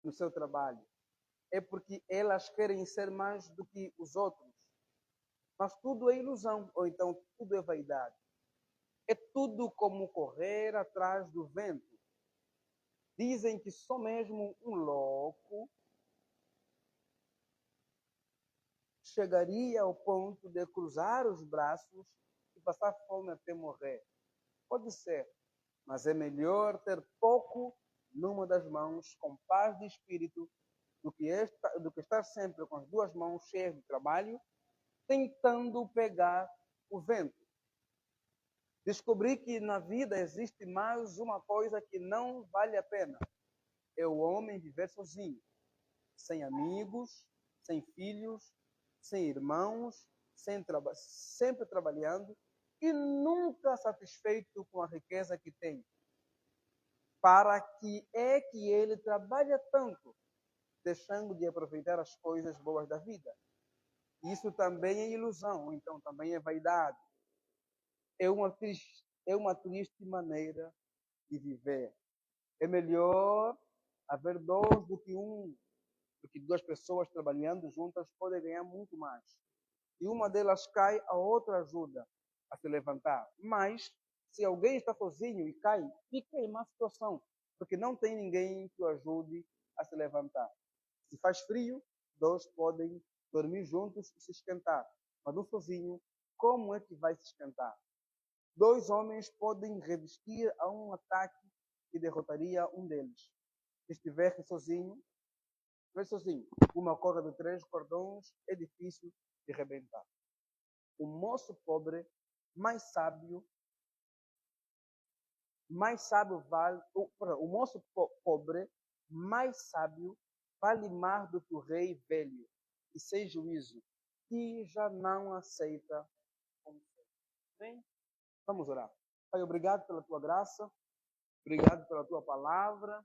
no seu trabalho. É porque elas querem ser mais do que os outros. Mas tudo é ilusão, ou então tudo é vaidade. É tudo como correr atrás do vento. Dizem que só mesmo um louco chegaria ao ponto de cruzar os braços e passar fome até morrer. Pode ser, mas é melhor ter pouco numa das mãos, com paz de espírito, do que estar sempre com as duas mãos cheias de trabalho, tentando pegar o vento. Descobri que na vida existe mais uma coisa que não vale a pena. É o homem viver sozinho, sem amigos, sem filhos, sem irmãos, sempre trabalhando e nunca satisfeito com a riqueza que tem. Para que é que ele trabalha tanto, deixando de aproveitar as coisas boas da vida? Isso também é ilusão, então também é vaidade. É uma triste maneira de viver. É melhor haver dois do que um, porque duas pessoas trabalhando juntas podem ganhar muito mais. E uma delas cai, a outra ajuda a se levantar. Mas, se alguém está sozinho e cai, fica em má situação, porque não tem ninguém que o ajude a se levantar. Se faz frio, dois podem dormir juntos e se esquentar. Mas um sozinho, como é que vai se esquentar? Dois homens podem resistir a um ataque que derrotaria um deles. Se estiver sozinho, uma corda de 3 cordões é difícil de rebentar. O moço pobre, mais sábio vale, o moço pobre, mais sábio, vale mais do que o rei velho, e sem juízo, que já não aceita conselho. Bem, vamos orar. Pai, obrigado pela tua graça, obrigado pela tua palavra.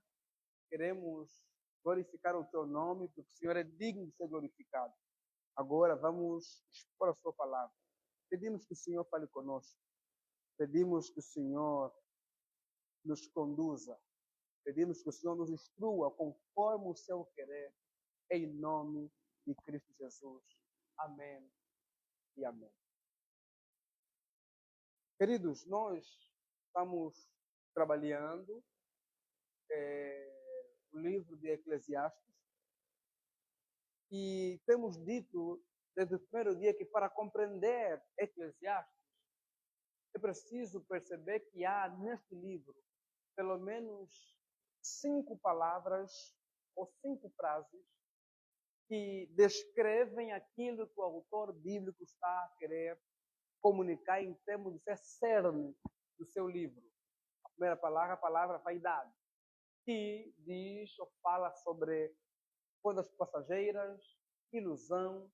Queremos glorificar o teu nome, porque o Senhor é digno de ser glorificado. Agora vamos expor a sua palavra. Pedimos que o Senhor fale conosco. Pedimos que o Senhor nos conduza. Pedimos que o Senhor nos instrua conforme o seu querer. Em nome de Cristo Jesus. Amém e amém. Queridos, nós estamos trabalhando o livro de Eclesiastes e temos dito desde o primeiro dia que para compreender Eclesiastes é preciso perceber que há neste livro pelo menos 5 palavras ou 5 frases que descrevem aquilo que o autor bíblico está a querer comunicar em termos de ser cerne do seu livro. A primeira palavra, a palavra vaidade, que diz ou fala sobre coisas passageiras, ilusão,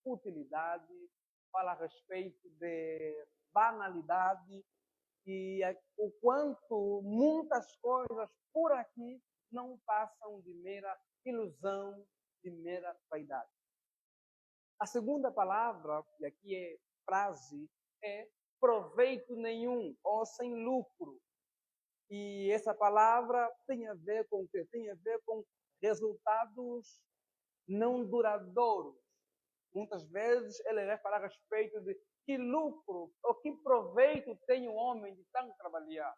utilidade, fala a respeito de banalidade e o quanto muitas coisas por aqui não passam de mera ilusão, de mera vaidade. A segunda palavra, e aqui é frase, é proveito nenhum ou sem lucro. E essa palavra tem a ver com o quê? Tem a ver com resultados não duradouros. Muitas vezes ele vai falar a respeito de que lucro ou que proveito tem o homem de tanto trabalhar.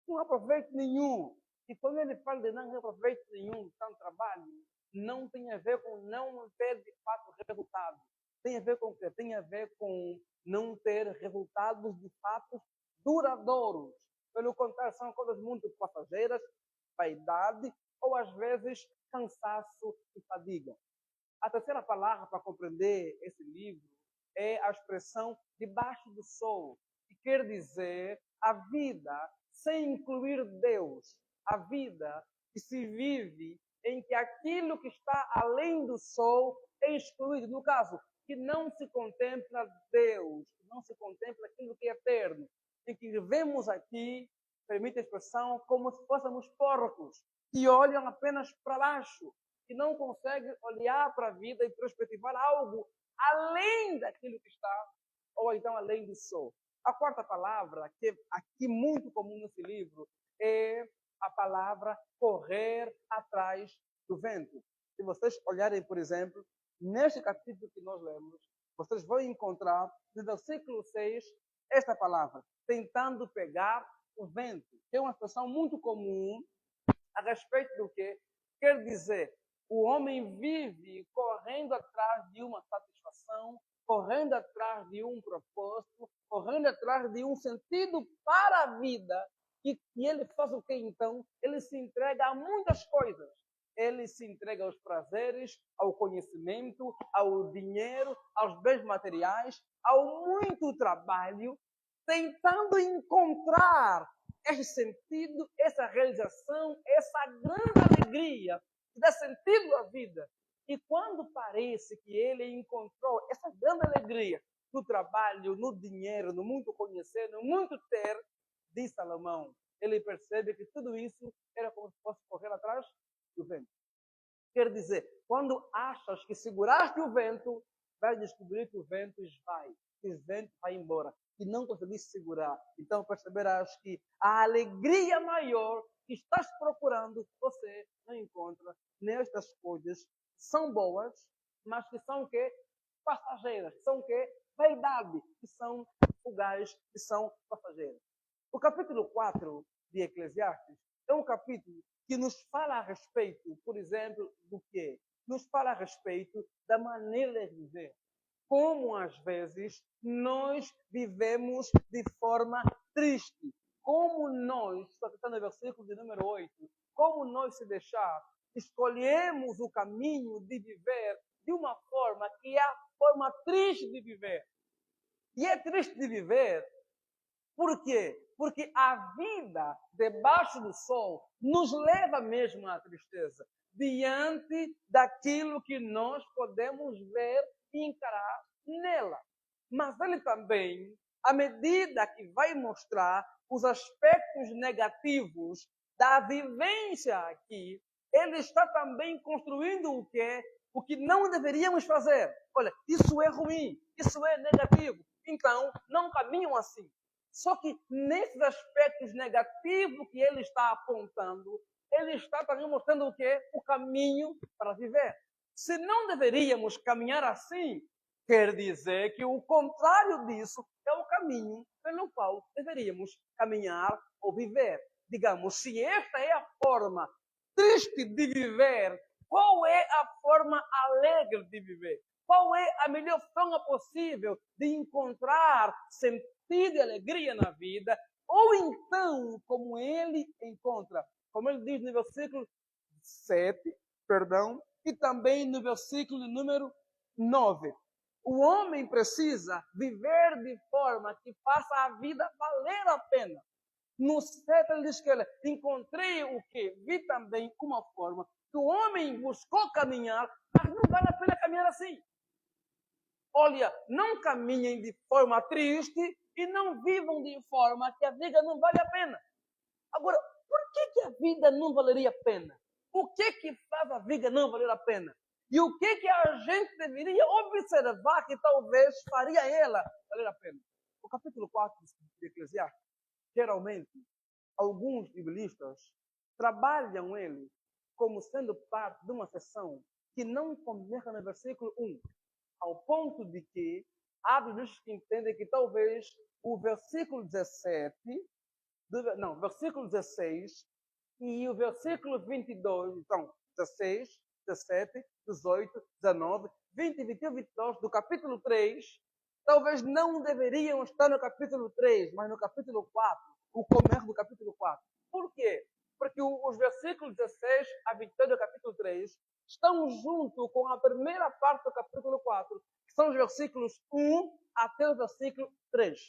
Não há proveito nenhum. E quando ele fala de não há proveito nenhum de tanto trabalho, não tem a ver com não ter de fato resultado. Tem a ver com o quê? Tem a ver com não ter resultados de fato duradouros. Pelo contrário, são coisas muito passageiras, vaidade ou às vezes cansaço e fadiga. A terceira palavra para compreender esse livro é a expressão debaixo do sol, que quer dizer a vida sem incluir Deus, a vida que se vive em que aquilo que está além do sol é excluído. No caso, que não se contempla Deus, que não se contempla aquilo que é eterno, em que vivemos aqui, permite a expressão, como se fôssemos porcos, que olham apenas para baixo, que não conseguem olhar para a vida e perspectivar algo além daquilo que está, ou então além do sol. A quarta palavra, que é aqui muito comum nesse livro, é a palavra correr atrás do vento. Se vocês olharem, por exemplo, neste capítulo que nós lemos, vocês vão encontrar, no versículo 6, esta palavra, tentando pegar o vento. Que é uma expressão muito comum a respeito do que quer dizer. O homem vive correndo atrás de uma satisfação, correndo atrás de um propósito, correndo atrás de um sentido para a vida. E ele faz o que então? Ele se entrega a muitas coisas. Ele se entrega aos prazeres, ao conhecimento, ao dinheiro, aos bens materiais, ao muito trabalho, tentando encontrar esse sentido, essa realização, essa grande alegria que dá sentido à vida. E quando parece que ele encontrou essa grande alegria no trabalho, no dinheiro, no muito conhecer, no muito ter, diz Salomão, ele percebe que tudo isso era como se fosse correr atrás do vento. Quer dizer, quando achas que seguraste o vento, vai descobrir que o vento esvai, que o vento vai embora, e não conseguiste segurar. Então perceberás que a alegria maior que estás procurando, você não encontra nestas coisas que são boas, mas que são o quê? Passageiras, que são o quê? Vaidade, que são fugazes, que são passageiras. O capítulo 4 de Eclesiastes é um capítulo que nos fala a respeito, por exemplo, do quê? Nos fala a respeito da maneira de viver. Como, às vezes, nós vivemos de forma triste. Como nós, está no versículo de número 8, como nós, se deixar, escolhemos o caminho de viver de uma forma que é a forma triste de viver. E é triste de viver, por quê? Porque a vida debaixo do sol nos leva mesmo à tristeza, diante daquilo que nós podemos ver e encarar nela. Mas ele também, à medida que vai mostrar os aspectos negativos da vivência aqui, ele está também construindo o quê? O que não deveríamos fazer. Olha, isso é ruim, isso é negativo. Então, não caminham assim. Só que nesses aspectos negativos que ele está apontando, ele está também mostrando o quê? O caminho para viver. Se não deveríamos caminhar assim, quer dizer que o contrário disso é o caminho pelo qual deveríamos caminhar ou viver. Digamos, se esta é a forma triste de viver, qual é a forma alegre de viver? Qual é a melhor forma possível de encontrar sentido e alegria na vida? Ou então, como ele encontra, como ele diz no versículo 7, e também no versículo número 9. O homem precisa viver de forma que faça a vida valer a pena. No 7 ele diz que encontrei o quê? Vi também uma forma que o homem buscou caminhar, mas não vale a pena caminhar assim. Olha, não caminhem de forma triste e não vivam de forma que a vida não vale a pena. Agora, por que a vida não valeria a pena? O que faz a vida não valer a pena? E o que a gente deveria observar que talvez faria ela valer a pena? O capítulo 4 de Eclesiastes, geralmente, alguns biblistas trabalham ele como sendo parte de uma sessão que não começa no versículo 1, ao ponto de que há biblistas que entendem que talvez o versículo 17, versículo 16 e o versículo 22, então, 16, 17, 18, 19, 20, 21 e 22 do capítulo 3, talvez não deveriam estar no capítulo 3, mas no capítulo 4, o começo do capítulo 4. Por quê? Porque os versículos 16 a 22 do capítulo 3 estão junto com a primeira parte do capítulo 4, que são os versículos 1 até o versículo 3.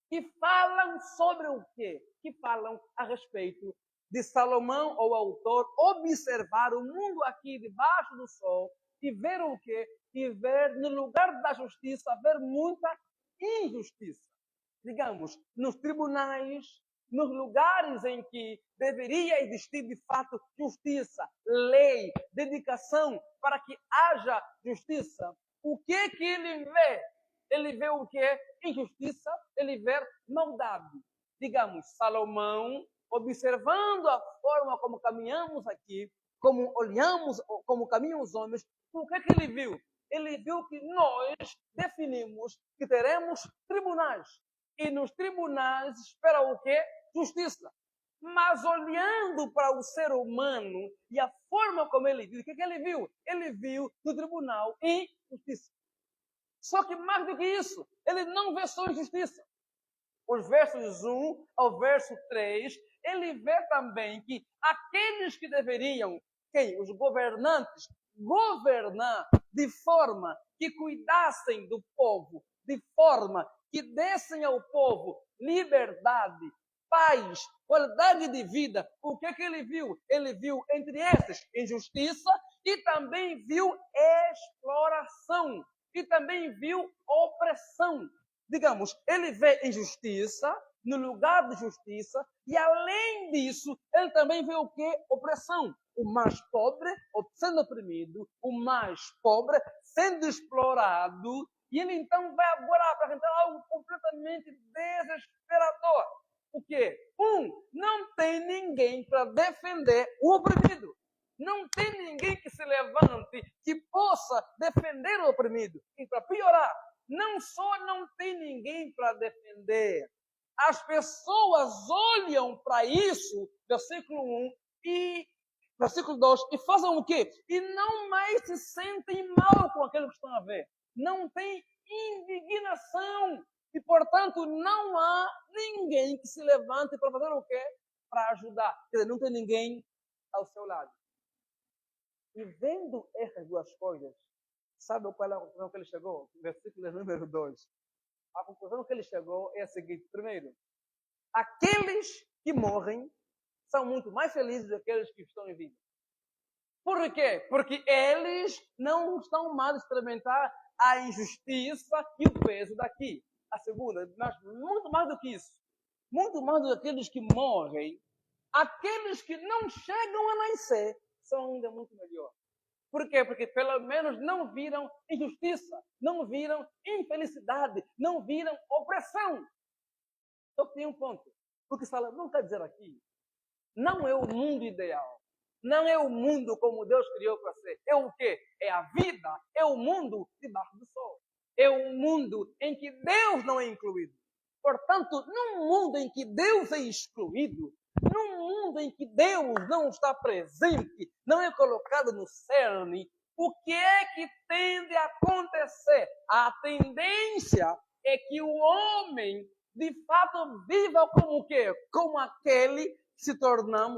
Que falam sobre o quê? Que falam a respeito de Salomão, o autor, observar o mundo aqui debaixo do sol e ver o quê? E ver no lugar da justiça, ver muita injustiça. Digamos, nos tribunais, nos lugares em que deveria existir de fato justiça, lei, dedicação para que haja justiça. O que ele vê? Ele vê o que é injustiça, ele vê maldade. Digamos, Salomão observando a forma como caminhamos aqui, como olhamos, como caminham os homens, o que é que ele viu? Ele viu que nós definimos que teremos tribunais. E nos tribunais espera o quê? Justiça. Mas olhando para o ser humano e a forma como ele viu, o que é que ele viu? Ele viu no tribunal injustiça. Só que mais do que isso, ele não vê só injustiça. Os versos 1 ao verso 3, ele vê também que aqueles que deveriam, quem? Os governantes, governar de forma que cuidassem do povo, de forma que dessem ao povo liberdade, paz, qualidade de vida. O que é que ele viu? Ele viu entre esses injustiça e também viu exploração e também viu opressão. Digamos, ele vê injustiça no lugar de justiça e, além disso, ele também vê o quê? Opressão. O mais pobre sendo oprimido, o mais pobre sendo explorado, e ele então vai agora apresentar algo completamente desesperador. O quê? Não tem ninguém para defender o oprimido. Não tem ninguém que se levante, que possa defender o oprimido. E para piorar, não só não tem ninguém para defender, as pessoas olham para isso, versículo 1 e versículo 2, e fazem o quê? E não mais se sentem mal com aquilo que estão a ver. Não tem indignação. E, portanto, não há ninguém que se levante para fazer o quê? Para ajudar. Quer dizer, não tem ninguém ao seu lado. E vendo essas duas coisas, sabe qual é a conclusão que ele chegou? Versículo número 2. A conclusão que ele chegou é a seguinte. Primeiro, aqueles que morrem são muito mais felizes do que aqueles que estão em vida. Por quê? Porque eles não estão mais a experimentar a injustiça e o peso daqui. A segunda, mas muito mais do que isso, muito mais do que aqueles que morrem, aqueles que não chegam a nascer são ainda muito melhor. Por quê? Porque pelo menos não viram injustiça, não viram infelicidade, não viram opressão. Só que tem um ponto. Porque Salomão está dizendo aqui, não é o mundo ideal. Não é o mundo como Deus criou para ser. É o quê? É a vida. É o mundo debaixo do sol. É um mundo em que Deus não é incluído. Portanto, num mundo em que Deus é excluído, num mundo em que Deus não está presente, não é colocado no cerne, o que é que tende a acontecer? A tendência é que o homem, de fato, viva como o quê? Como aquele que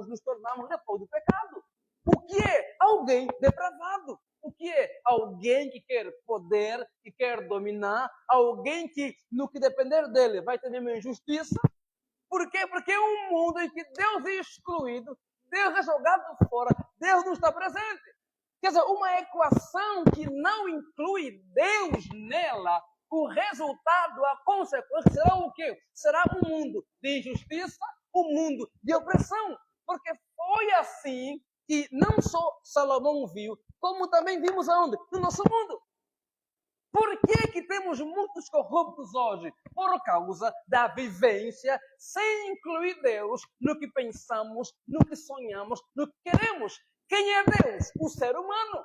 nos tornamos depois do pecado. O que é? Alguém depravado. O que é? Alguém que quer poder, que quer dominar, alguém que, no que depender dele, vai ter uma injustiça. Por quê? Porque é um mundo em que Deus é excluído, Deus é jogado fora, Deus não está presente. Quer dizer, uma equação que não inclui Deus nela, o resultado, a consequência será o quê? Será um mundo de injustiça, um mundo de opressão. Porque foi assim que não só Salomão viu, como também vimos aonde? No nosso mundo. Por que temos muitos corruptos hoje? Por causa da vivência sem incluir Deus no que pensamos, no que sonhamos, no que queremos. Quem é Deus? O ser humano.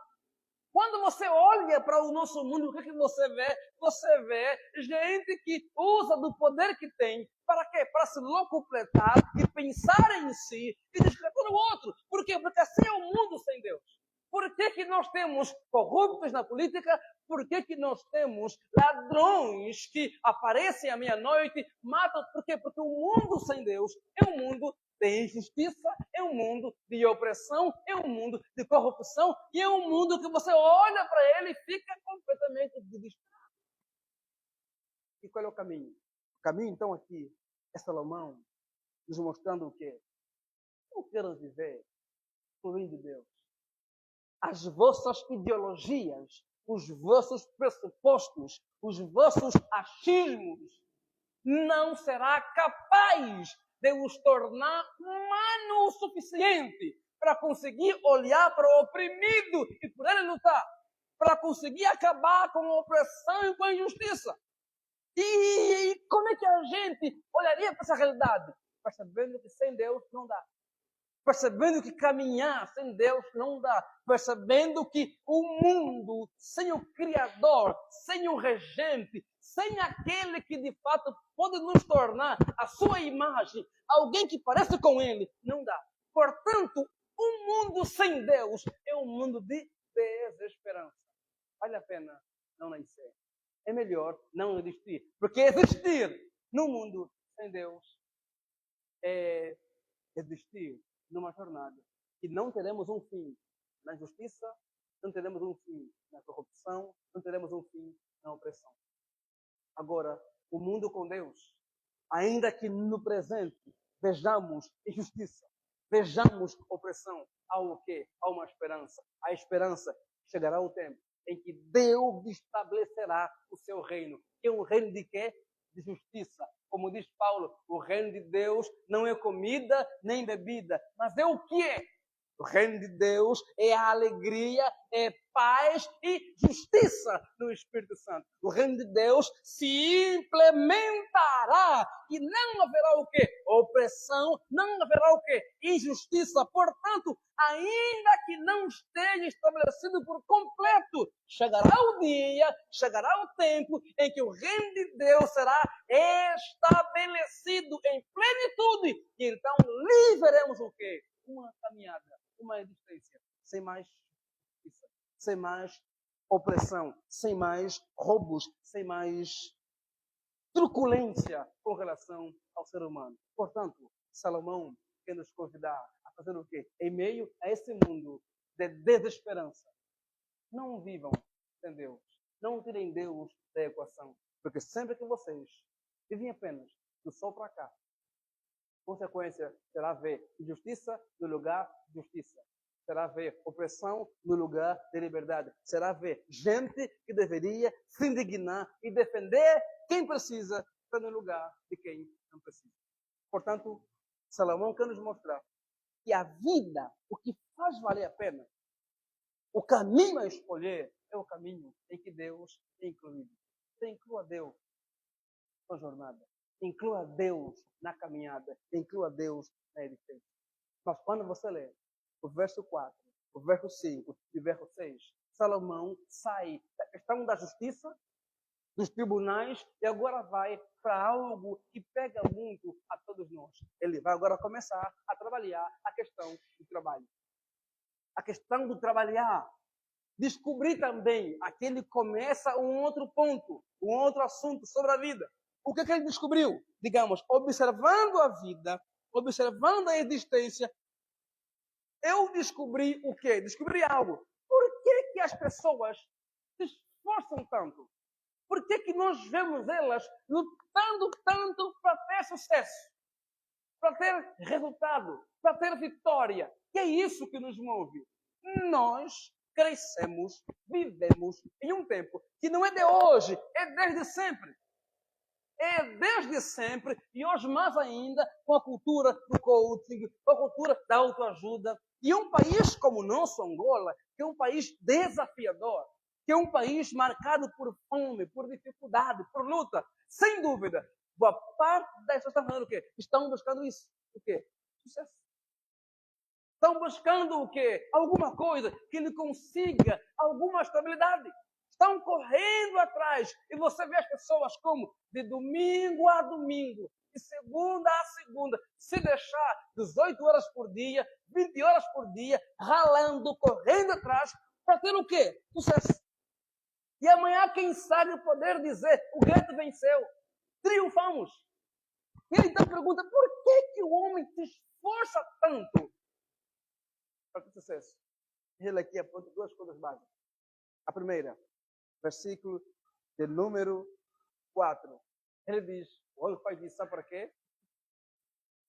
Quando você olha para o nosso mundo, o que você vê? Você vê gente que usa do poder que tem. Para quê? Para se locupletar e pensar em si e descrever o outro. Por quê? Porque assim é o mundo sem Deus. Por que nós temos corruptos na política? Por que nós temos ladrões que aparecem à meia-noite, matam? Por quê? Porque o mundo sem Deus é um mundo de injustiça, é um mundo de opressão, é um mundo de corrupção, e é um mundo que você olha para ele e fica completamente desesperado. E qual é o caminho? O caminho, então, aqui é Salomão nos mostrando o quê? Eu quero viver fluindo de Deus. As vossas ideologias, os vossos pressupostos, os vossos achismos, não será capaz de os tornar humano o suficiente para conseguir olhar para o oprimido e por ele lutar, para conseguir acabar com a opressão e com a injustiça. E como é que a gente olharia para essa realidade? percebendo que sem Deus não dá. Percebendo que caminhar sem Deus não dá. Percebendo que o mundo, sem o Criador, sem o regente, sem aquele que de fato pode nos tornar a sua imagem, alguém que parece com ele, não dá. Portanto, um mundo sem Deus é um mundo de desesperança. Vale a pena não nascer. É melhor não existir. Porque existir num mundo sem Deus é existir numa jornada que não teremos um fim na injustiça, não teremos um fim na corrupção, não teremos um fim na opressão. Agora, o mundo com Deus, ainda que no presente vejamos injustiça, vejamos opressão, há o quê? Há uma esperança. A esperança chegará o tempo em que Deus estabelecerá o seu reino. Que é um reino de quê? De justiça. Como diz Paulo, o reino de Deus não é comida nem bebida, mas é o que é? O reino de Deus é a alegria, é paz e justiça no Espírito Santo. O reino de Deus se implementará e não haverá o quê? Opressão, não haverá o quê? Injustiça. Portanto, ainda que não esteja estabelecido por completo, chegará o dia, chegará o tempo em que o reino de Deus será estabelecido em plenitude. E então viveremos o quê? Uma caminhada, uma existência sem mais justiça, sem mais opressão, sem mais roubos, sem mais truculência com relação ao ser humano. Portanto, Salomão quer nos convidar a fazer o quê? Em meio a esse mundo de desesperança. Não vivam sem Deus. Não tirem Deus da equação. Porque sempre que vocês vivem apenas do sol para cá, consequência será ver injustiça no lugar de justiça. Será ver opressão no lugar de liberdade. Será ver gente que deveria se indignar e defender quem precisa estar no lugar de quem não precisa. Portanto, Salomão quer nos mostrar que a vida, o que faz valer a pena, o caminho a escolher é o caminho em que Deus é incluído. Você inclua Deus na jornada. Inclua Deus na caminhada. Inclua Deus na existência. Mas quando você lê o verso 4, o verso 5 e o verso 6, Salomão sai da questão da justiça, dos tribunais, e agora vai para algo que pega muito a todos nós. Ele vai agora começar a trabalhar a questão do trabalho. A questão do trabalhar. Descobrir também, aqui ele começa um outro ponto, um outro assunto sobre a vida. O que ele descobriu? Digamos, observando a vida, observando a existência, eu descobri o quê? Descobri algo. Por que as pessoas se esforçam tanto? Por que nós vemos elas lutando tanto para ter sucesso? Para ter resultado? Para ter vitória? E é isso que nos move. Nós crescemos, vivemos em um tempo que não é de hoje, é desde sempre. É desde sempre, e hoje mais ainda, com a cultura do coaching, com a cultura da autoajuda. E um país como o nosso, Angola, que é um país desafiador, que é um país marcado por fome, por dificuldade, por luta, sem dúvida, boa parte das pessoas estão fazendo o quê? Estão buscando isso. O quê? Sucesso. Estão buscando o quê? Alguma coisa que lhe consiga alguma estabilidade. Estão correndo atrás. E você vê as pessoas como de domingo a domingo, de segunda a segunda, se deixar 18 horas por dia, 20 horas por dia, ralando, correndo atrás, para ter o quê? Sucesso. E amanhã, quem sabe, poder dizer, o gueto venceu. Triunfamos. E ele então pergunta, por que o homem se esforça tanto para ter sucesso? Ele aqui aponta duas coisas básicas. A primeira, versículo de número 4. Ele diz, o homem faz isso, sabe para quê?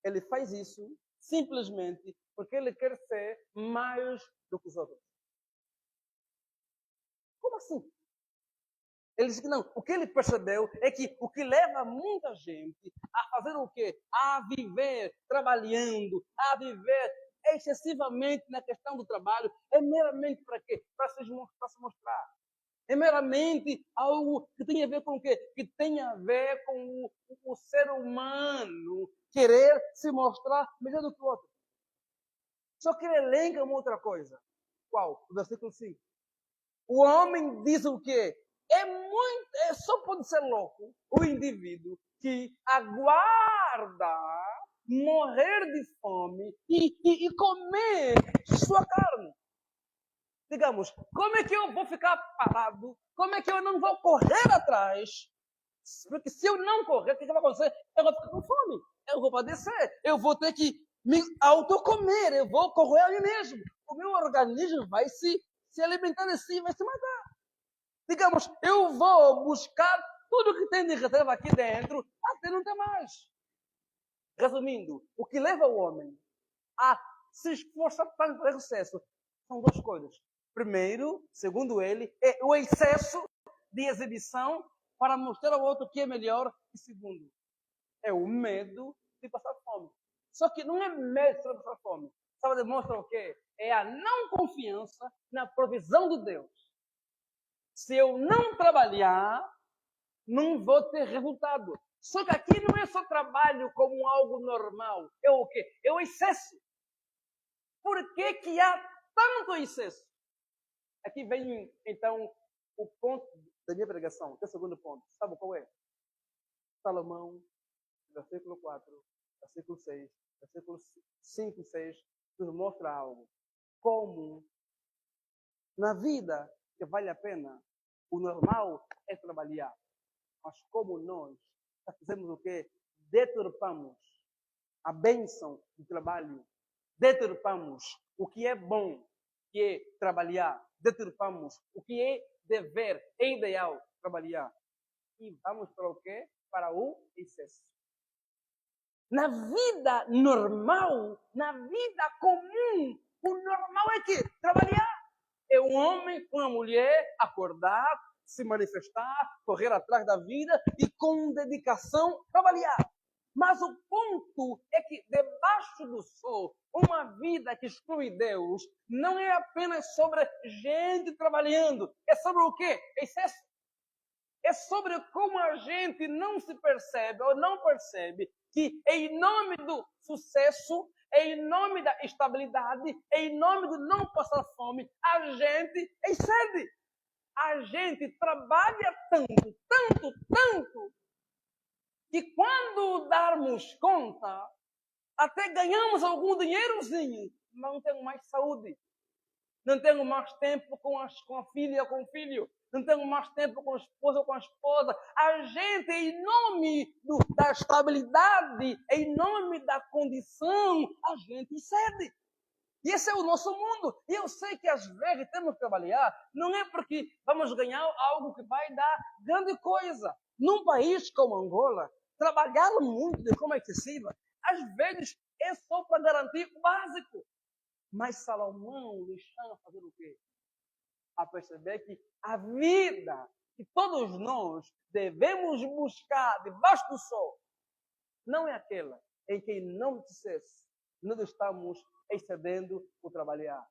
Ele faz isso simplesmente porque ele quer ser mais do que os outros. Como assim? Ele diz que não. O que ele percebeu é que o que leva muita gente a fazer o quê? A viver trabalhando, a viver excessivamente na questão do trabalho, é meramente para quê? Para se mostrar. É meramente algo que tem a ver com o quê? Que tem a ver com o ser humano querer se mostrar melhor do que o outro. Só que ele elenca uma outra coisa. Qual? O versículo 5. O homem diz o quê? Só pode ser louco o indivíduo que aguarda morrer de fome e comer sua carne. Digamos, como é que eu vou ficar parado? Como é que eu não vou correr atrás? Porque se eu não correr, o que vai acontecer? Eu vou ficar com fome. Eu vou padecer. Eu vou ter que me autocomer. Eu vou correr a mim mesmo. O meu organismo vai se alimentar de si, vai se matar. Digamos, eu vou buscar tudo que tem de reserva aqui dentro até não ter mais. Resumindo, o que leva o homem a se esforçar tanto para excesso são duas coisas. Primeiro, segundo ele, é o excesso de exibição para mostrar ao outro que é melhor. E segundo, é o medo de passar fome. Só que não é medo de passar fome. Sabe, demonstra o quê? É a não confiança na provisão de Deus. Se eu não trabalhar, não vou ter resultado. Só que aqui não é só trabalho como algo normal. É o quê? É o excesso. Por que há tanto excesso? Aqui vem, então, o ponto da minha pregação, que é o segundo ponto. Sabe qual é? Salomão, versículo 4, versículo 6, versículo 5 e 6, nos mostra algo. Como na vida que vale a pena, o normal é trabalhar. Mas como nós fazemos o quê? Deturpamos a bênção do trabalho. Deturpamos o que é bom, que é trabalhar. Deturpamos o que é dever, é ideal trabalhar. E vamos para o quê? Para o excesso. Na vida normal, na vida comum, o normal é que trabalhar. É um homem com uma mulher acordar, se manifestar, correr atrás da vida e com dedicação trabalhar. Mas o ponto é que debaixo do sol, uma vida que exclui Deus, não é apenas sobre gente trabalhando. É sobre o quê? Excesso. É sobre como a gente não se percebe ou não percebe que em nome do sucesso, em nome da estabilidade, em nome do não passar fome, a gente excede. A gente trabalha tanto, tanto, tanto, que quando darmos conta, até ganhamos algum dinheirozinho, mas não temos mais saúde. Não tenho mais tempo com a filha, com o filho. Não tenho mais tempo com a esposa, com a esposa. A gente, em nome da estabilidade, em nome da condição, a gente cede. E esse é o nosso mundo. E eu sei que às vezes temos que trabalhar, não é porque vamos ganhar algo que vai dar grande coisa. Num país como Angola, trabalhar muito de forma excessiva, às vezes é só para garantir o básico. Mas Salomão nos chama a fazer o quê? A perceber que a vida que todos nós devemos buscar debaixo do sol não é aquela em que, em nome de sucesso, nós estamos excedendo o trabalhar.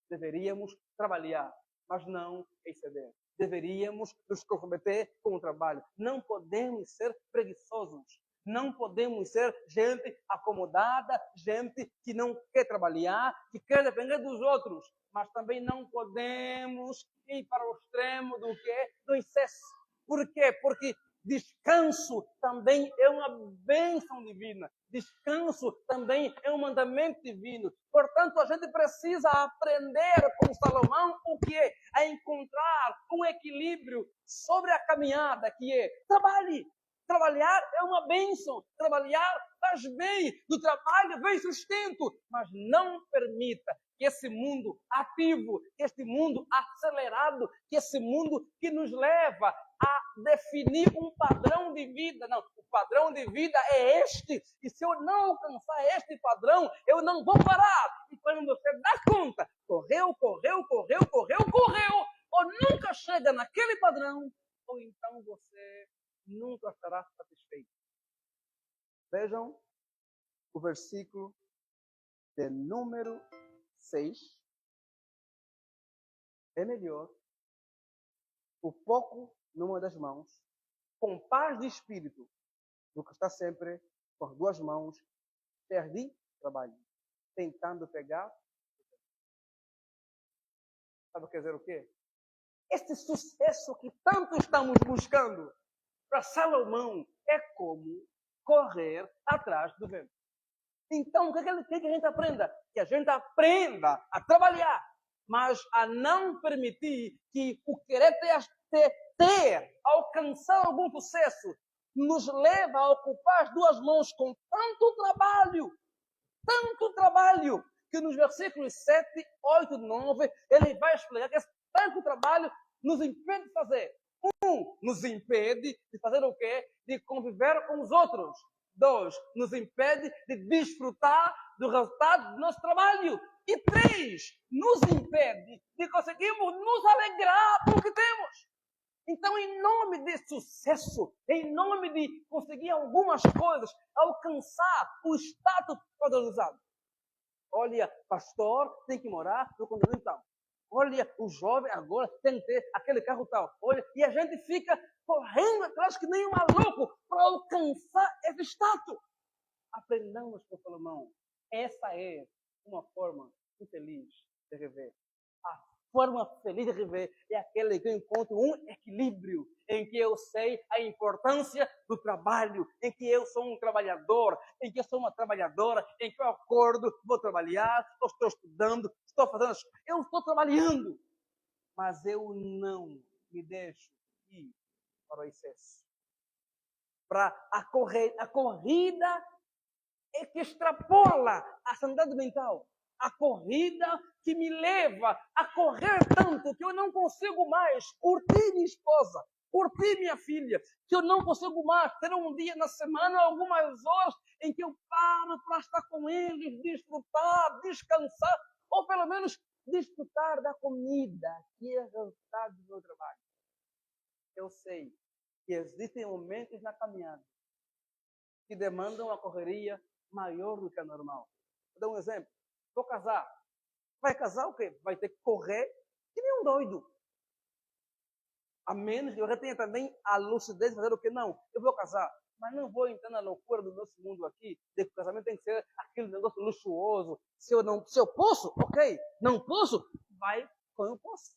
Deveríamos trabalhar, mas não exceder. Deveríamos nos comprometer com o trabalho. Não podemos ser preguiçosos. Não podemos ser gente acomodada, gente que não quer trabalhar, que quer depender dos outros. Mas também não podemos ir para o extremo do quê? Do excesso. Por quê? Porque descanso também é uma bênção divina. Descanso também é um mandamento divino. Portanto, a gente precisa aprender com Salomão o que é? A encontrar um equilíbrio sobre a caminhada, que é trabalhe. Trabalhar é uma bênção. Trabalhar faz bem. Do trabalho vem sustento. Mas não permita que esse mundo ativo, que este mundo acelerado, que esse mundo que nos leva a definir um padrão de vida. Não, o padrão de vida é este. E se eu não alcançar este padrão, eu não vou parar. E quando você dá conta, correu, ou nunca chega naquele padrão, ou então você nunca estará satisfeito. Vejam o versículo de número 6. É melhor o foco numa das mãos, com paz de espírito, do que está sempre com as duas mãos, cheias de trabalho, tentando pegar. Sabe o que quer dizer o quê? Este sucesso que tanto estamos buscando para Salomão é como correr atrás do vento. Então, o que a gente aprenda? Que a gente aprenda a trabalhar, mas a não permitir que o querer alcançar algum sucesso, nos leva a ocupar as duas mãos com tanto trabalho, que nos versículos 7, 8, 9, ele vai explicar que esse tanto trabalho nos impede de fazer. Nos impede de fazer o quê? De conviver com os outros. 2, nos impede de desfrutar do resultado do nosso trabalho. E 3, nos impede de conseguirmos nos alegrar com o que temos. Então, em nome de sucesso, em nome de conseguir algumas coisas, alcançar o status valorizado. Olha, pastor tem que morar no condomínio tal. Olha, o jovem agora tem que ter aquele carro tal. Olha, e a gente fica correndo atrás que nem um maluco para alcançar esse status. Aprendamos com Salomão. Essa é uma forma infeliz de viver. A forma feliz de viver é aquela que eu encontro um equilíbrio, em que eu sei a importância do trabalho, em que eu sou um trabalhador, em que eu sou uma trabalhadora, em que eu acordo, vou trabalhar, eu estou estudando, estou fazendo as coisas, eu estou trabalhando, mas eu não me deixo ir para o excesso. Para a corrida é que extrapola a sanidade mental. A corrida que me leva a correr tanto que eu não consigo mais curtir minha esposa, curtir minha filha, que eu não consigo mais ter um dia na semana, algumas horas, em que eu paro para estar com eles, desfrutar, descansar, ou pelo menos desfrutar da comida, que é resultado do meu trabalho. Eu sei que existem momentos na caminhada que demandam a correria maior do que a normal. Vou dar um exemplo. Vou casar. Vai casar o quê? Vai ter que correr que nem um doido. A menos que eu já tenha também a lucidez de fazer o quê? Não, eu vou casar. Mas não vou entrar na loucura do nosso mundo aqui, de que o casamento tem que ser aquele negócio luxuoso. Se eu posso, ok. Não posso, vai como eu posso.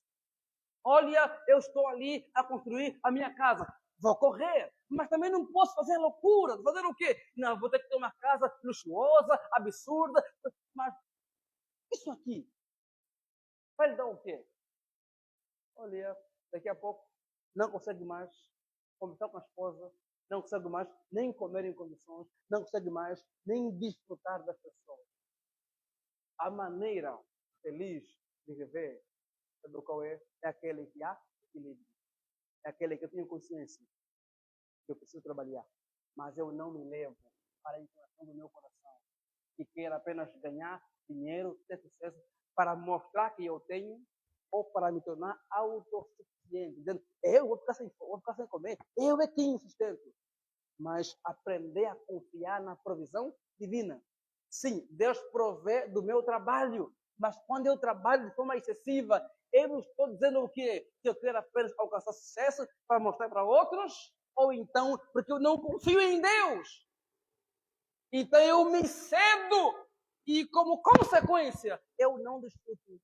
Olha, eu estou ali a construir a minha casa. Vou correr, mas também não posso fazer loucura. Fazer o quê? Não, vou ter que ter uma casa luxuosa, absurda. Mas isso aqui vai dar o quê? Olha, daqui a pouco não consegue mais conversar com a esposa, não consegue mais nem comer em condições, não consegue mais nem desfrutar das pessoas. A maneira feliz de viver, sabe qual é? É aquele que há equilíbrio. É aquele que eu tenho consciência que eu preciso trabalhar, mas eu não me levo para a inclinação do meu coração, que quer apenas ganhar dinheiro, ter sucesso, para mostrar que eu tenho, ou para me tornar autossuficiente, dizendo, eu vou ficar sem comer, eu é quem sustento. Mas aprender a confiar na provisão divina. Sim, Deus provê do meu trabalho, mas quando eu trabalho de forma excessiva, eu não estou dizendo o quê? Que eu quero apenas alcançar sucesso para mostrar para outros, ou então porque eu não confio em Deus. Então eu me cedo e como consequência, eu não desfruto do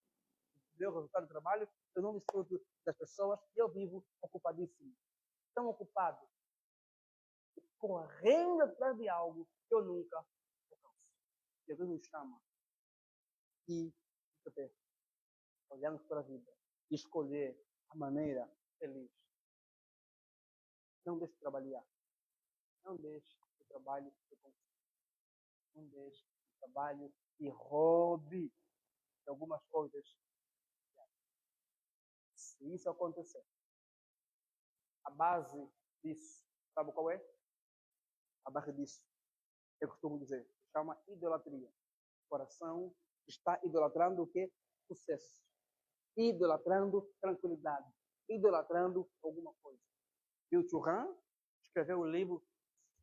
meu resultado do trabalho, eu não desfruto das pessoas e eu vivo ocupadíssimo. Tão ocupado, correndo atrás de algo que eu nunca alcanço. Jesus nos chama e olhamos para a vida e escolher a maneira feliz. Não deixe de trabalhar. Não deixe o trabalho de conquista. Não deixe o trabalho que roube de algumas coisas. Se isso acontecer, a base disso, sabe qual é? A base disso, eu costumo dizer, se chama idolatria. O coração está idolatrando o quê? Sucesso. Idolatrando tranquilidade. Idolatrando alguma coisa. Bill Churran escreveu o livro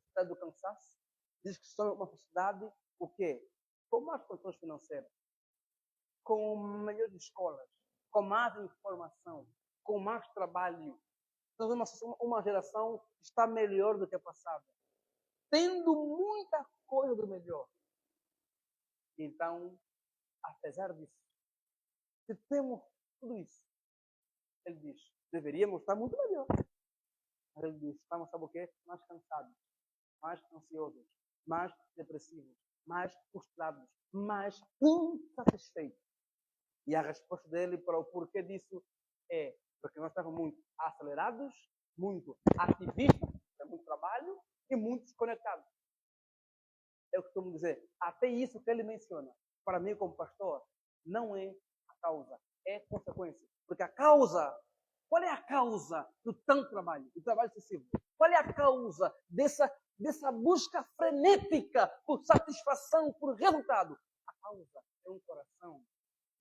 Cidade do Cansaço. Diz que somos uma sociedade, o quê? Com mais condições financeiras, com melhores escolas, com mais informação, com mais trabalho, Nós vemos uma geração que está melhor do que a passada, tendo muita coisa do melhor. Então, apesar disso, se temos tudo isso, ele diz, deveríamos estar muito melhor. Mas ele diz, estamos, sabe o quê? Mais cansados, mais ansiosos, mais depressivos, mais frustrados, mais insatisfeitos. E a resposta dele para o porquê disso é porque nós estamos muito acelerados, muito ativistas, é muito trabalho e muito desconectados. Eu costumo dizer, até isso que ele menciona, para mim como pastor, não é a causa, é consequência. Porque a causa, qual é a causa do tanto trabalho, do trabalho excessivo? Qual é a causa dessa busca frenética por satisfação, por resultado? A causa é um coração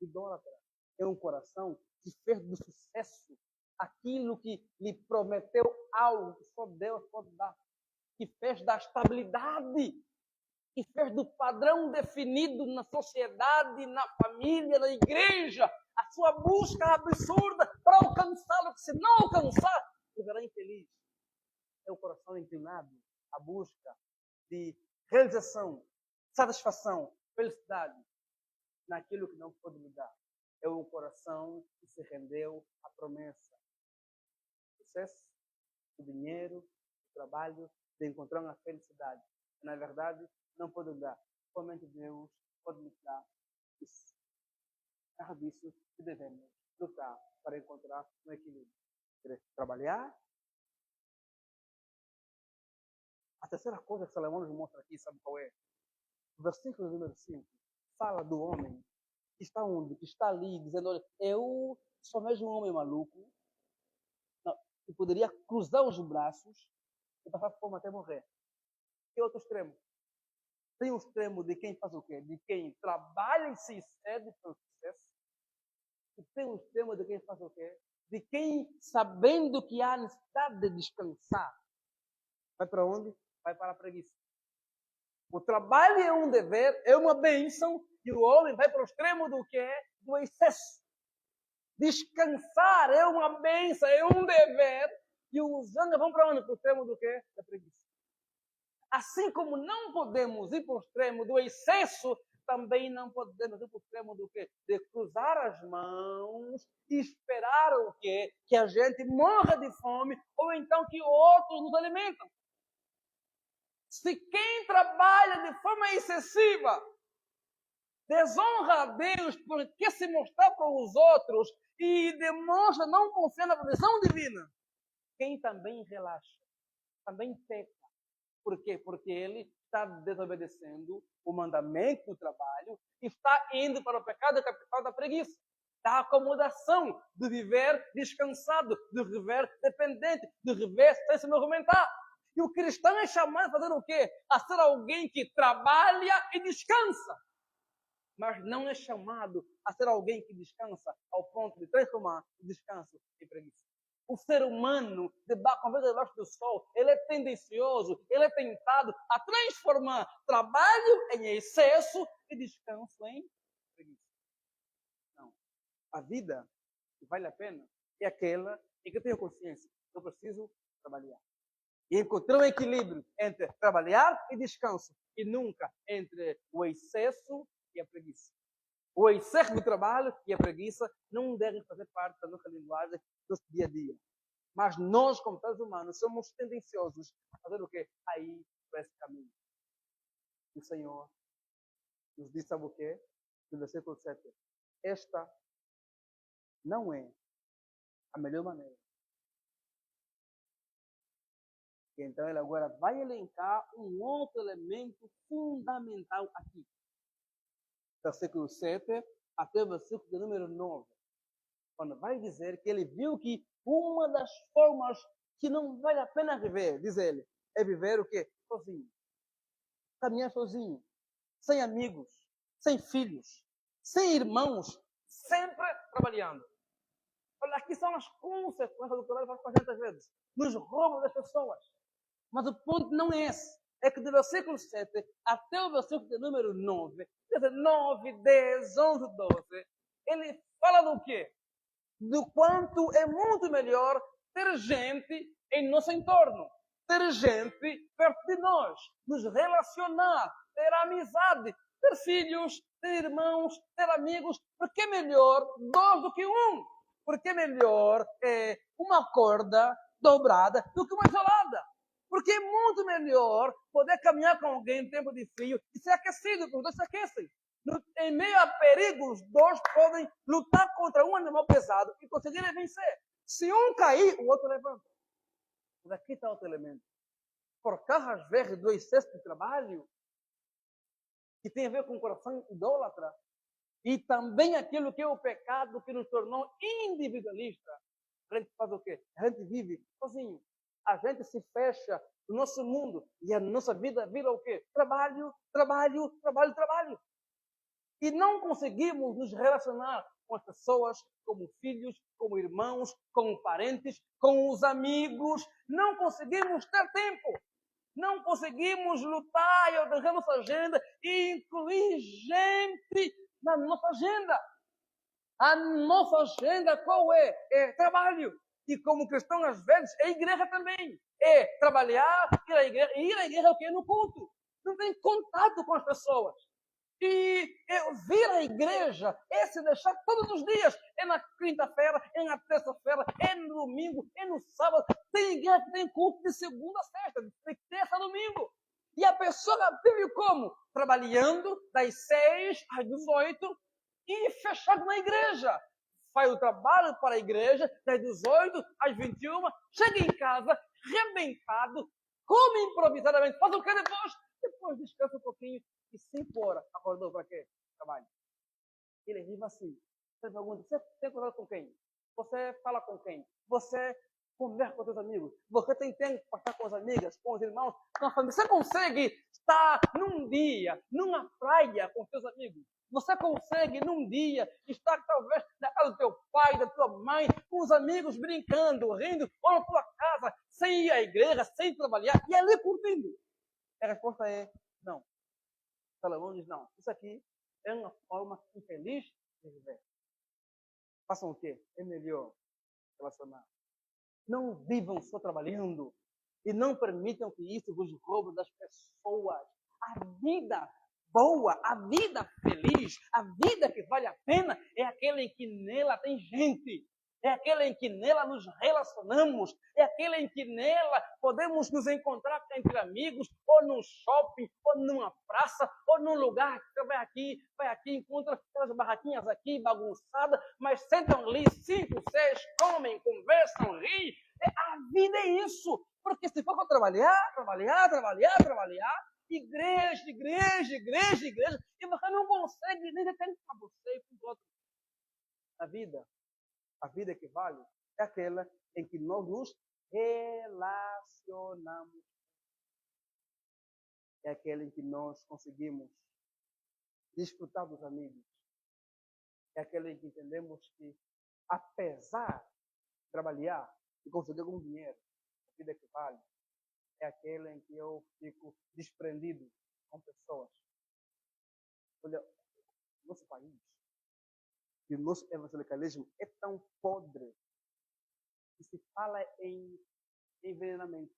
idólatra, é um coração que fez do sucesso aquilo que lhe prometeu algo que só Deus pode dar, que fez da estabilidade, que fez do padrão definido na sociedade, na família, na igreja, a sua busca absurda para alcançá-lo, que se não alcançar, viverá infeliz. É o coração inclinado à busca de realização, satisfação, felicidade naquilo que não pode lhe dar. É o coração que se rendeu à promessa. O sucesso, o dinheiro, o trabalho, de encontrar uma felicidade. Na verdade, não pode dar. Somente Deus pode lhe dar isso. É disso que devemos lutar para encontrar um equilíbrio. Trabalhar. A terceira coisa que Salomão nos mostra aqui, sabe qual é? O versículo número 5 fala do homem que está onde? Que está ali dizendo, olha, eu sou mesmo um homem maluco, não, que poderia cruzar os braços e passar fome até morrer. E outro extremo. Tem o extremo de quem faz o quê? De quem trabalha e se excede pelo sucesso. E tem o extremo de quem faz o quê? De quem, sabendo que há necessidade de descansar, vai para onde? Vai para a preguiça. O trabalho é um dever, é uma bênção, e o homem vai para o extremo do quê? Do excesso. Descansar é uma bênção, é um dever, e os homens vão para onde? Para o extremo do quê? Da preguiça. Assim como não podemos ir para o extremo do excesso, também não podemos ir para o extremo do quê? De cruzar as mãos e esperar o quê? Que a gente morra de fome ou então que outros nos alimentam. Se quem trabalha de forma excessiva desonra a Deus porque se mostrar para os outros e demonstra não confiar na proteção divina, quem também relaxa, também peca. Por quê? Porque ele está desobedecendo o mandamento do trabalho e está indo para o pecado capital da preguiça, da acomodação, do viver descansado, do viver dependente, do viver sem se movimentar. E o cristão é chamado a fazer o quê? A ser alguém que trabalha e descansa. Mas não é chamado a ser alguém que descansa ao ponto de transformar o descanso em preguiça. O ser humano, debaixo do sol, ele é tendencioso, ele é tentado a transformar trabalho em excesso e descanso em preguiça. Não. A vida que vale a pena é aquela em que eu tenho consciência. Eu preciso trabalhar. E encontrar um equilíbrio entre trabalhar e descanso. E nunca entre o excesso e a preguiça. O excesso do trabalho e a preguiça não devem fazer parte da nossa linguagem do dia a dia. Mas nós, como seres humanos, somos tendenciosos a fazer o quê? A ir por esse caminho. E o Senhor nos diz, sabe o quê? No versículo 7. Esta não é a melhor maneira. E então ele agora vai elencar um outro elemento fundamental aqui. Versículo 7 até o versículo de número 9. Quando vai dizer que ele viu que uma das formas que não vale a pena viver, diz ele, é viver o quê? Sozinho. Caminhar sozinho. Sem amigos, sem filhos, sem irmãos, sempre trabalhando. Olha, aqui são as consequências do trabalho que faz com a gente às vezes. Nos roubos das pessoas. Mas o ponto não é esse. É que do versículo 7 até o versículo de número 9, 9, 10, 11, 12, ele fala do quê? Do quanto é muito melhor ter gente em nosso entorno, ter gente perto de nós, nos relacionar, ter amizade, ter filhos, ter irmãos, ter amigos, porque é melhor dois do que um. Porque é melhor uma corda dobrada do que uma isolada. Porque é muito melhor poder caminhar com alguém em tempo de frio e ser aquecido, porque os dois se aquecem. Em meio a perigos, dois podem lutar contra um animal pesado e conseguirem vencer. Se um cair, o outro levanta. Mas aqui está outro elemento. Por causa, às vezes, do excesso de trabalho, que tem a ver com o coração idólatra, e também aquilo que é o pecado que nos tornou individualista. A gente faz o quê? A gente vive sozinho. A gente se fecha no nosso mundo e a nossa vida vira o quê? Trabalho, trabalho, trabalho, trabalho. E não conseguimos nos relacionar com as pessoas, como filhos, como irmãos, como parentes, com os amigos. Não conseguimos ter tempo. Não conseguimos lutar e organizar nossa agenda e incluir gente na nossa agenda. A nossa agenda qual é? É trabalho. E como cristão, às vezes, é igreja também. É trabalhar, ir à igreja. E ir à igreja é o quê? No culto. Não tem contato com as pessoas. E vir à igreja é se deixar todos os dias. É na quinta-feira, é na terça-feira, é no domingo, é no sábado. Tem igreja que tem culto de segunda a sexta, de terça a domingo. E a pessoa vive como? Trabalhando das 6 às 18 e fechado na igreja. Faz o trabalho para a igreja das 18 às 21, chega em casa, rebentado, come improvisadamente, faz o que depois? Depois descansa um pouquinho e 5 horas acordou para quê? Trabalho. Ele vive assim. Você pergunta, você tem contato com quem? Você fala com quem? Você conversa com seus amigos? Você tem tempo para estar com as amigas, com os irmãos, com a família? Você consegue estar num dia, numa praia com seus amigos? Você consegue, num dia, estar talvez na casa do teu pai, da tua mãe, com os amigos, brincando, rindo, ou na tua casa, sem ir à igreja, sem trabalhar, e ali curtindo? A resposta é não. Salomão diz, não, isso aqui é uma forma infeliz de viver. Façam o quê? É melhor relacionar. Não vivam só trabalhando e não permitam que isso vos roube das pessoas. A vida boa, a vida feliz, a vida que vale a pena é aquela em que nela tem gente. É aquela em que nela nos relacionamos. É aquela em que nela podemos nos encontrar entre amigos, ou num shopping, ou numa praça, ou num lugar que você vai aqui, encontra aquelas barraquinhas aqui bagunçadas, mas sentam ali 5, 6, comem, conversam, riem. A vida é isso. Porque se for para trabalhar, igreja, igreja, igreja, igreja, e você não consegue nem ter tempo para você e para os outros. A vida que vale é aquela em que nós nos relacionamos. É aquela em que nós conseguimos desfrutar dos amigos. É aquela em que entendemos que, apesar de trabalhar e conseguir algum dinheiro, a vida que vale é aquela em que eu fico desprendido com pessoas. Olha, nosso país e o nosso evangelicalismo é tão podre que se fala em envenenamento.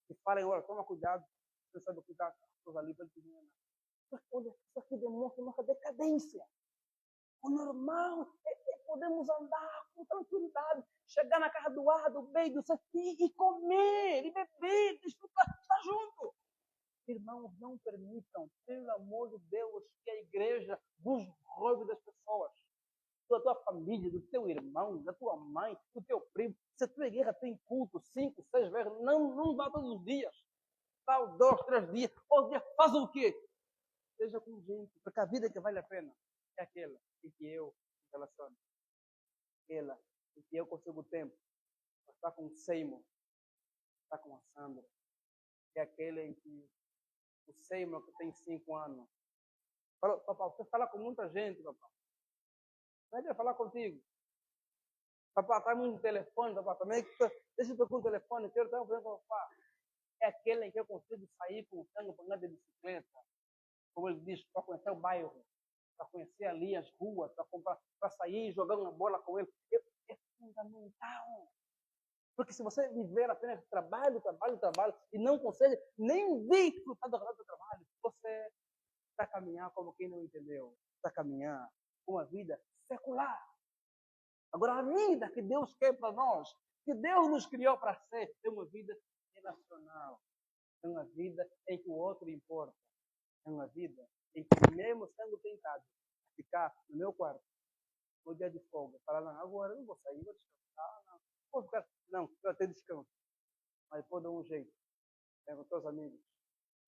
Se fala em, olha, toma cuidado, você sabe cuidar com as coisas ali para ele envenenar. Olha, isso aqui demonstra nossa decadência. O normal é podemos andar com tranquilidade, chegar na casa do ar, do bem, do céu, e comer, e beber, desfrutar, estar junto. Irmãos, não permitam, pelo amor de Deus, que a igreja vos roube das pessoas. Da tua família, do teu irmão, da tua mãe, do teu primo. Se a tua igreja tem culto 5, 6 vezes, não vá todos os dias. Vá 2, 3 dias. Ou dia, faz o quê? Seja com gente, porque a vida que vale a pena é aquela em que eu me relaciono. Aquela em que eu consigo tempo para estar com o Seymour, estar com a Sandra. É aquela em que o Seymour, que tem 5 anos, fala, papai, você fala com muita gente, papai. Não é de falar contigo. Papai, está muito no telefone, papai, também. Deixa eu com o telefone, quero estar falando com o papai. É aquele em que eu consigo sair com o sangue para andar de bicicleta. Como ele diz, para conhecer o bairro, para conhecer ali as ruas, para sair e jogar uma bola com ele. É fundamental. Porque se você viver apenas trabalho, e não consegue nem desfrutar do trabalho, você está a caminhar como quem não entendeu. Está a caminhar uma vida secular. Agora, a vida que Deus quer para nós, que Deus nos criou para ser, é uma vida relacional. É uma vida em que o outro importa. É uma vida em que, mesmo sendo tentado a ficar no meu quarto, no dia de folga, falar, não, agora eu não vou sair, vou descansar, não. Vou ficar, não, eu até descanso. Mas vou dar um jeito. Com os teus amigos,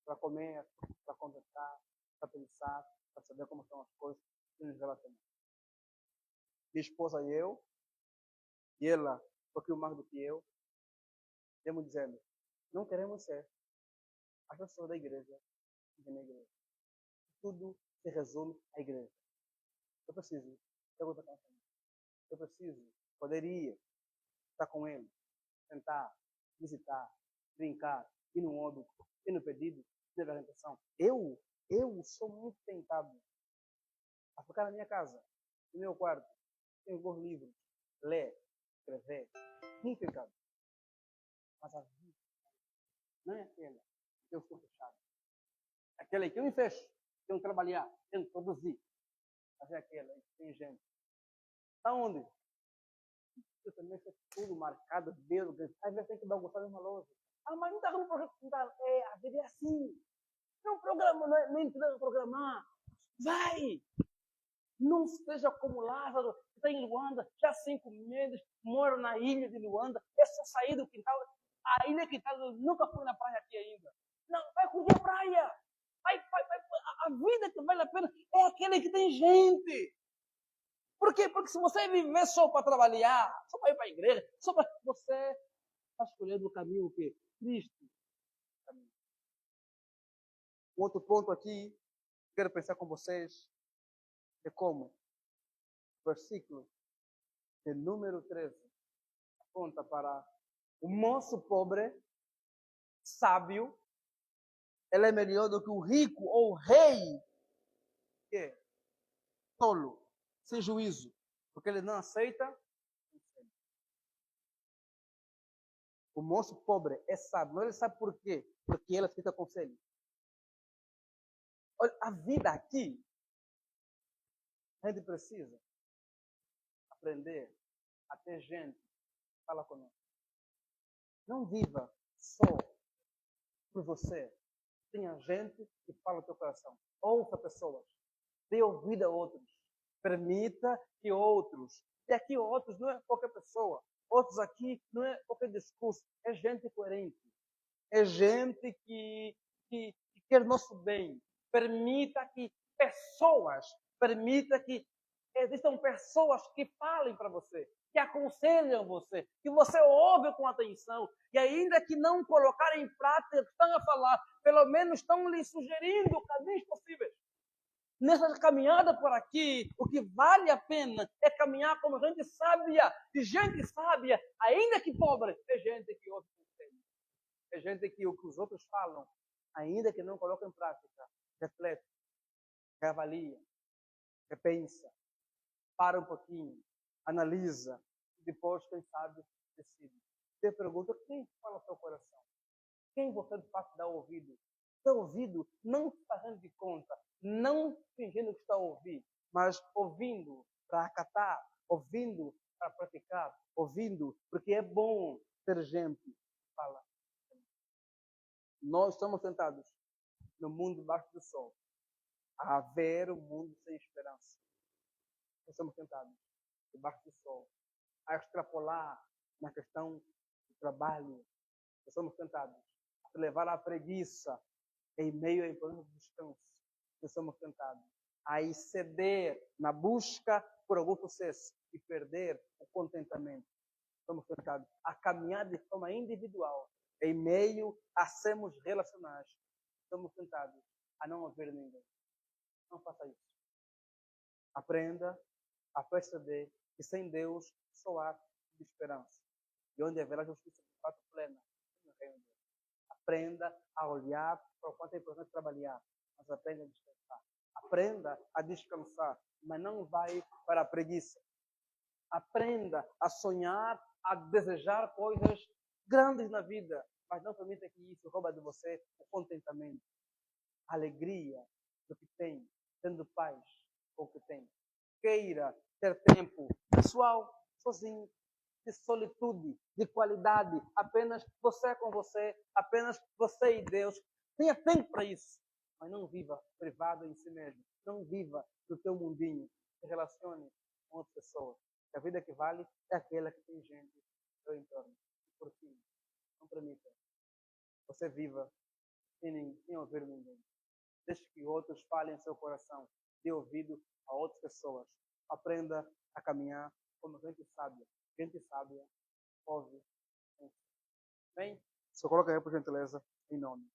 para comer, para conversar, para pensar, para saber como estão as coisas e nos relacionar. Minha esposa e eu, e ela, um pouquinho mais do que eu, temos dizendo, não queremos ser as pessoas da igreja e na igreja. Tudo se resume à igreja. Eu preciso ter outra canção. Eu preciso poder ir, estar com ele, sentar, visitar, brincar, ir no óbito, ir no pedido, ir na apresentação. Eu sou muito tentado a ficar na minha casa, no meu quarto, tenho bons livros, ler, escrever, muito tentado. Mas a vida não é aquela que eu estou fechado. Aquela que eu me fecho, tenho que trabalhar, tenho que produzir. Mas é aquela que tem gente. Está onde? Eu também sei tudo marcado, dedo, às vezes tem que dar gostar de uma loja. Ah, mas não está no projeto, não está. É, a vida é assim. Não programa, não é nem precisa programar. Vai! Não esteja como Lázaro, que está em Luanda, já há 5 meses, mora na ilha de Luanda, é só sair do quintal. A ilha quintal, eu nunca fui na praia aqui ainda. Não, vai curtir a praia. Vai. A vida que vale a pena é aquela que tem gente. Por quê? Porque se você viver só para trabalhar, só para ir para a igreja, só para... Você está escolhendo o caminho o quê? Cristo. Um outro ponto aqui, quero pensar com vocês, é como versículo de número 13 aponta para o moço pobre, sábio, ele é melhor do que o rico ou o rei, que é tolo, sem juízo, porque ele não aceita. O moço pobre é sábio, mas ele sabe por quê? Porque ele aceita conselho. Olha, a vida aqui, a gente precisa aprender a ter gente que fala conosco. Não viva só por você. Tenha gente que fala no teu coração. Ouça pessoas. Dê ouvido a outros. Permita que outros. E aqui outros não é qualquer pessoa. Outros aqui não é qualquer discurso. É gente coerente. É gente que quer nosso bem. Permita que existam pessoas que falem para você, que aconselham você, que você ouve com atenção, e ainda que não colocarem em prática o que estão a falar, pelo menos estão lhe sugerindo caminhos possíveis. Nessa caminhada por aqui, o que vale a pena é caminhar como gente sábia, e gente sábia, ainda que pobre, é gente que ouve conselho. É gente que o que os outros falam, ainda que não coloca em prática, reflete, reavalia, repensa, para um pouquinho, analisa, e depois, quem sabe, decide. Você pergunta, quem fala no seu coração? Quem você de fato dá ouvido? Dá ouvido, não fazendo de conta, não fingindo que está a ouvir, mas ouvindo para acatar, ouvindo para praticar, ouvindo, porque é bom ter gente que fala. Nós estamos sentados no mundo debaixo do sol, a ver o mundo sem esperança. Nós estamos sentados debaixo do sol, a extrapolar na questão do trabalho. Nós estamos tentados a levar a preguiça em meio a importante descanso. Nós estamos tentados a exceder na busca por algum sucesso e perder o contentamento. Estamos tentados a caminhar de forma individual em meio a sermos relacionais. Estamos tentados a não ouvir ninguém. Não faça isso. Aprenda a perceber que sem Deus só há de esperança. E onde haverá justiça de fato plena, no reino de Deus. Aprenda a olhar para o quanto é importante trabalhar, mas aprenda a descansar. Aprenda a descansar, mas não vai para a preguiça. Aprenda a sonhar a desejar coisas grandes na vida, mas não permita que isso rouba de você o contentamento, a alegria do que tem, tendo paz com o que tem. Queira ter tempo pessoal, sozinho, de solitude, de qualidade, apenas você com você, apenas você e Deus. Tenha tempo para isso, mas não viva privado em si mesmo. Não viva no teu mundinho. Se relacione com outras pessoas. A vida que vale é aquela que tem gente no seu entorno. Por fim, não permita. Você viva sem ouvir ninguém. Deixe que outros falem em seu coração. Dê ouvido a outras pessoas. Aprenda a caminhar como gente sábia. Gente sábia ouve. Bem, só coloca aí por gentileza em nome.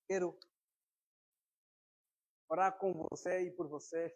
Quero orar com você e por você.